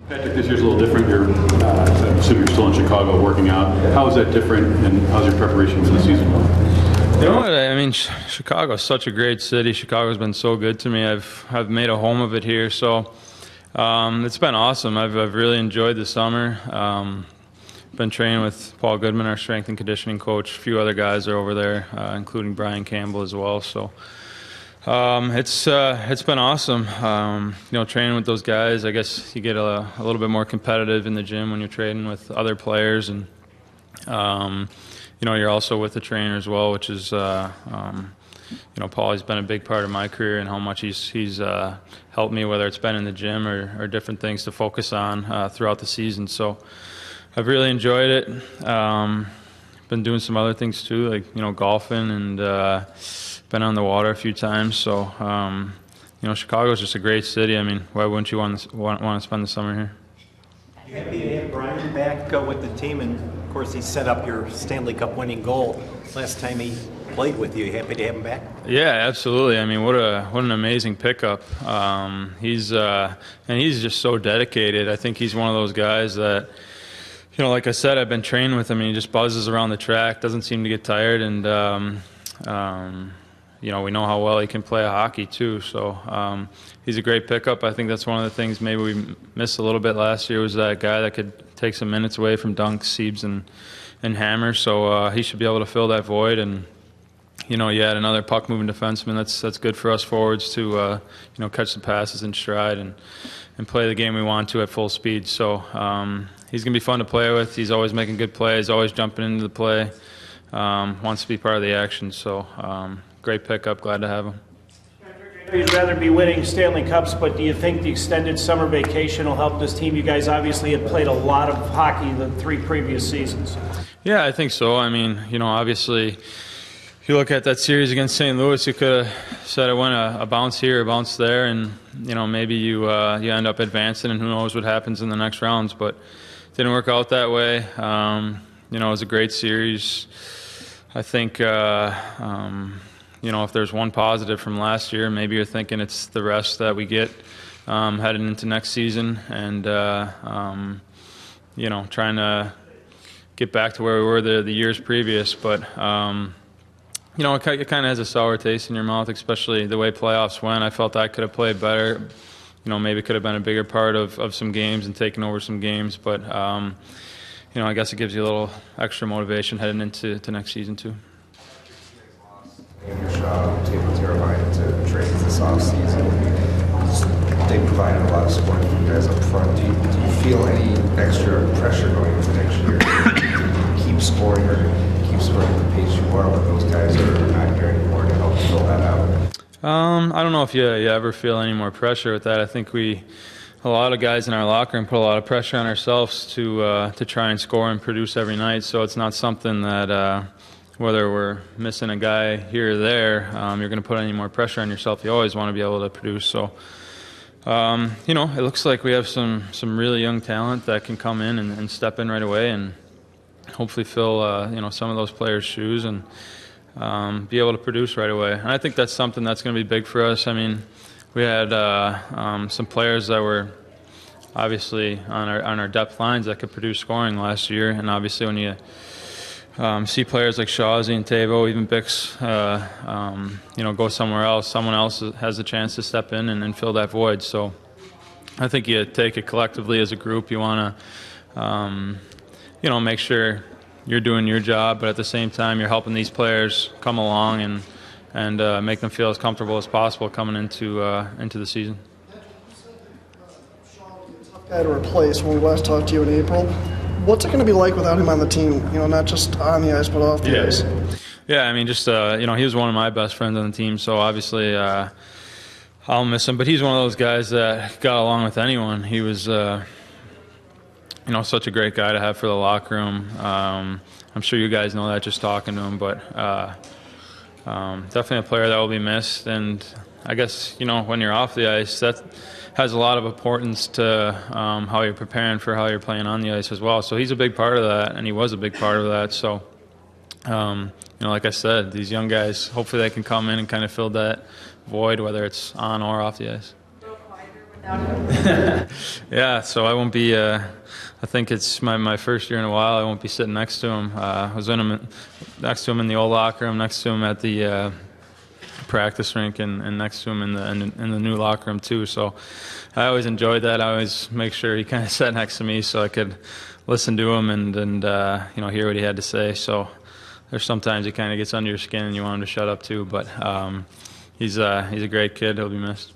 Patrick, this year's a little different. I assume you're still in Chicago working out. How is that different, and how's your preparation for the season? You know what? I mean, Chicago is such a great city. Chicago's been so good to me. I've made a home of it here, so it's been awesome. I've really enjoyed the summer. Been training with Paul Goodman, our strength and conditioning coach. A few other guys are over there, including Brian Campbell as well. So it's been awesome. Training with those guys. I guess you get a little bit more competitive in the gym when you're training with other players, and you're also with the trainer as well, which is Paul has been a big part of my career and how much he's helped me, whether it's been in the gym or different things to focus on throughout the season. So I've really enjoyed it. Been doing some other things too, like golfing, and been on the water a few times. So Chicago is just a great city. I mean, why wouldn't you want to spend the summer here? You happy to have Brian back with the team, and of course he set up your Stanley Cup winning goal last time he played with you. Happy to have him back? Yeah, absolutely. I mean, what an amazing pickup. He's just so dedicated. I think he's one of those guys that, like I said, I've been training with him, and he just buzzes around the track, doesn't seem to get tired, and we know how well he can play hockey too. So he's a great pickup. I think that's one of the things maybe we missed a little bit last year, was that guy that could take some minutes away from Dunk, Siebes, and Hammer. So he should be able to fill that void. And you add another puck-moving defenseman. That's good for us forwards to catch the passes in stride and play the game we want to at full speed. So he's going to be fun to play with. He's always making good plays, always jumping into the play, wants to be part of the action. So great pickup, glad to have him. You'd rather be winning Stanley Cups, but do you think the extended summer vacation will help this team? You guys obviously had played a lot of hockey the 3 previous seasons. Yeah, I think so. I mean, obviously, if you look at that series against St. Louis, you could have said it went a bounce here, a bounce there, and maybe you end up advancing, and who knows what happens in the next rounds. But it didn't work out that way. It was a great series. I think if there's one positive from last year, maybe you're thinking it's the rest that we get heading into next season, and trying to get back to where we were the years previous. But it kind of has a sour taste in your mouth, especially the way playoffs went. I felt I could have played better. Maybe could have been a bigger part of some games and taken over some games. But I guess it gives you a little extra motivation heading into next season too. Terrifying to trades this offseason. They provided a lot of support for you guys up front. Do you feel any extra pressure going into next year to keep scoring or keep scoring at the pace you are when those guys are not here anymore to help fill that out? I don't know if you ever feel any more pressure with that. I think a lot of guys in our locker room put a lot of pressure on ourselves to try and score and produce every night. So it's not something that whether we're missing a guy here or there, you're going to put any more pressure on yourself. You always want to be able to produce. So, it looks like we have some really young talent that can come in and step in right away and hopefully fill, some of those players' shoes and be able to produce right away. And I think that's something that's going to be big for us. I mean, we had some players that were obviously on our depth lines that could produce scoring last year, and obviously when you see players like Shawzy and Tavo, even Bix, go somewhere else, someone else has a chance to step in and fill that void. So I think you take it collectively as a group. You want to, make sure you're doing your job, but at the same time you're helping these players come along and make them feel as comfortable as possible coming into the season. Tough guy to replace when we last talked to you in April. What's it going to be like without him on the team? Not just on the ice, but off the ice. Yeah, I mean, just he was one of my best friends on the team, so obviously I'll miss him. But he's one of those guys that got along with anyone. He was, such a great guy to have for the locker room. I'm sure you guys know that just talking to him, but definitely a player that will be missed. And I guess when you're off the ice, that has a lot of importance to how you're preparing for how you're playing on the ice as well. So he's a big part of that, and he was a big part of that. So, like I said, these young guys, hopefully they can come in and kind of fill that void, whether it's on or off the ice. Yeah, so I won't be. I think it's my first year in a while. I won't be sitting next to him. I was next to him in the old locker room, next to him at the practice rink, and next to him in the new locker room too. So I always enjoyed that. I always make sure he kind of sat next to me so I could listen to him and hear what he had to say. So there's sometimes he kind of gets under your skin and you want him to shut up too. But he's a great kid. He'll be missed.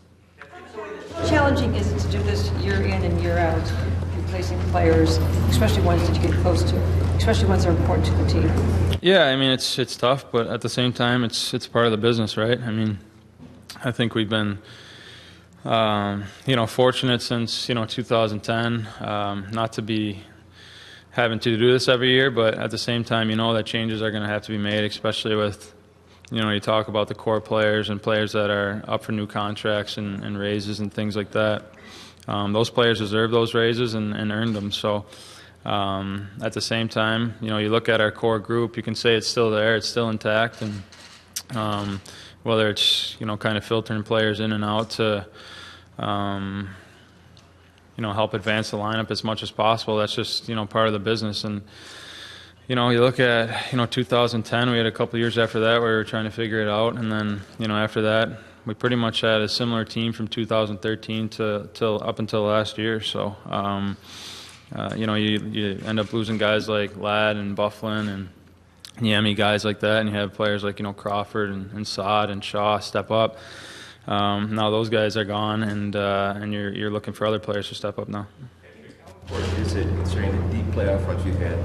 How challenging is it to do this year in and year out, replacing players, especially ones that you get close to, especially ones that are important to the team? Yeah, I mean it's tough, but at the same time it's part of the business, right? I mean, I think we've been fortunate since 2010, not to be having to do this every year, but at the same time, that changes are going to have to be made, especially with you talk about the core players and players that are up for new contracts and raises and things like that. Those players deserve those raises and earned them. So at the same time, you look at our core group, you can say it's still there, it's still intact, and whether it's kind of filtering players in and out to help advance the lineup as much as possible. That's just part of the business. And you look at 2010, we had a couple years after that where we were trying to figure it out, and then after that we pretty much had a similar team from 2013 till up until last year. So you end up losing guys like Ladd and Bufflin and Niemi, guys like that, and you have players like Crawford and Saad and Shaw step up. Now those guys are gone, and you're looking for other players to step up now. How important is it, considering the deep playoff runs you've had,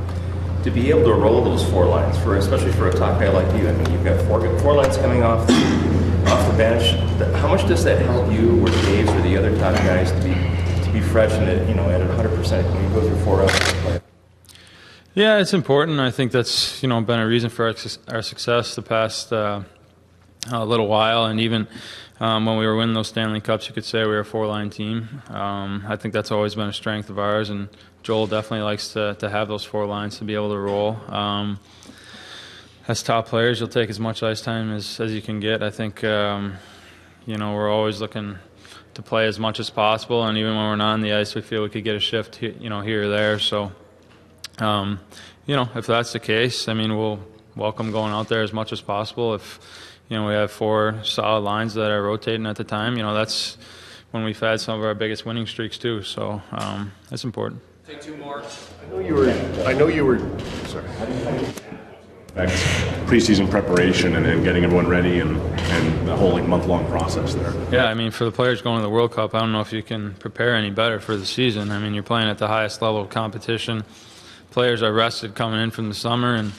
to be able to roll those four lines, especially for a top guy like you? I mean, you've got four lines coming off the bench. How much does that help you, or Dave's, or the other top guys to be fresh and at 100% when you go through 4 hours? Yeah, it's important. I think that's been a reason for our success the past little while, and even when we were winning those Stanley Cups, you could say we were a 4-line team. I think that's always been a strength of ours, and Joel definitely likes to have those 4 lines to be able to roll. As top players, you'll take as much ice time as you can get. I think we're always looking to play as much as possible, and even when we're not on the ice, we feel we could get a shift here or there. So if that's the case, I mean, we'll welcome going out there as much as possible. If we have 4 solid lines that are rotating at the time, that's when we've had some of our biggest winning streaks too. So that's important. Take 2 more. I know you were. Sorry. Preseason preparation and getting everyone ready and the whole month-long process there. Yeah, I mean, for the players going to the World Cup, I don't know if you can prepare any better for the season. I mean, you're playing at the highest level of competition. Players are rested coming in from the summer, and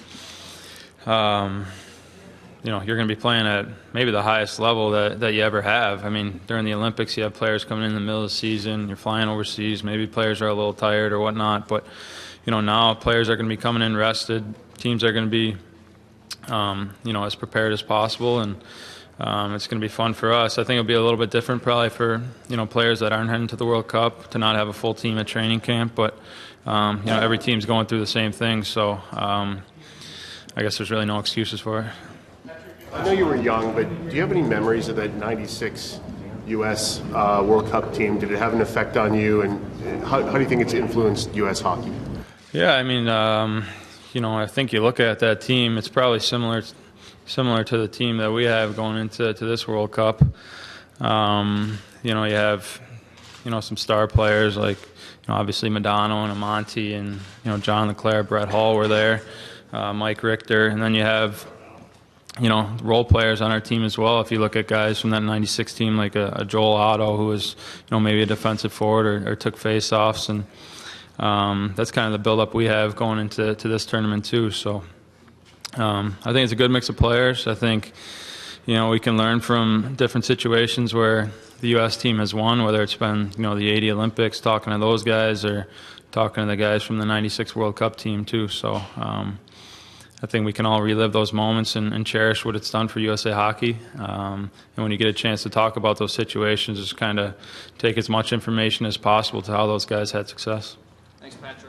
you're going to be playing at maybe the highest level that you ever have. I mean, during the Olympics, you have players coming in the middle of the season. You're flying overseas. Maybe players are a little tired or whatnot. But, now players are going to be coming in rested. Teams are going to be, as prepared as possible. And it's going to be fun for us. I think it'll be a little bit different probably for, players that aren't heading to the World Cup to not have a full team at training camp. But, every team's going through the same thing. So I guess there's really no excuses for it. I know you were young, but do you have any memories of that '96 U.S. World Cup team? Did it have an effect on you, and how do you think it's influenced U.S. hockey? Yeah, I mean, I think you look at that team, it's probably similar to the team that we have going into this World Cup. You have, some star players like, obviously Madonna and Amonte and, John Leclerc, Brett Hull were there, Mike Richter, and then you have, role players on our team as well. If you look at guys from that '96 team like a Joel Otto, who was, maybe a defensive forward or took face-offs, and that's kind of the build-up we have going into this tournament too. So I think it's a good mix of players. I think, we can learn from different situations where the U.S. team has won, whether it's been, the '80 Olympics, talking to those guys, or talking to the guys from the '96 World Cup team too. So I think we can all relive those moments and cherish what it's done for USA Hockey. And when you get a chance to talk about those situations, just kind of take as much information as possible to how those guys had success. Thanks, Patrick.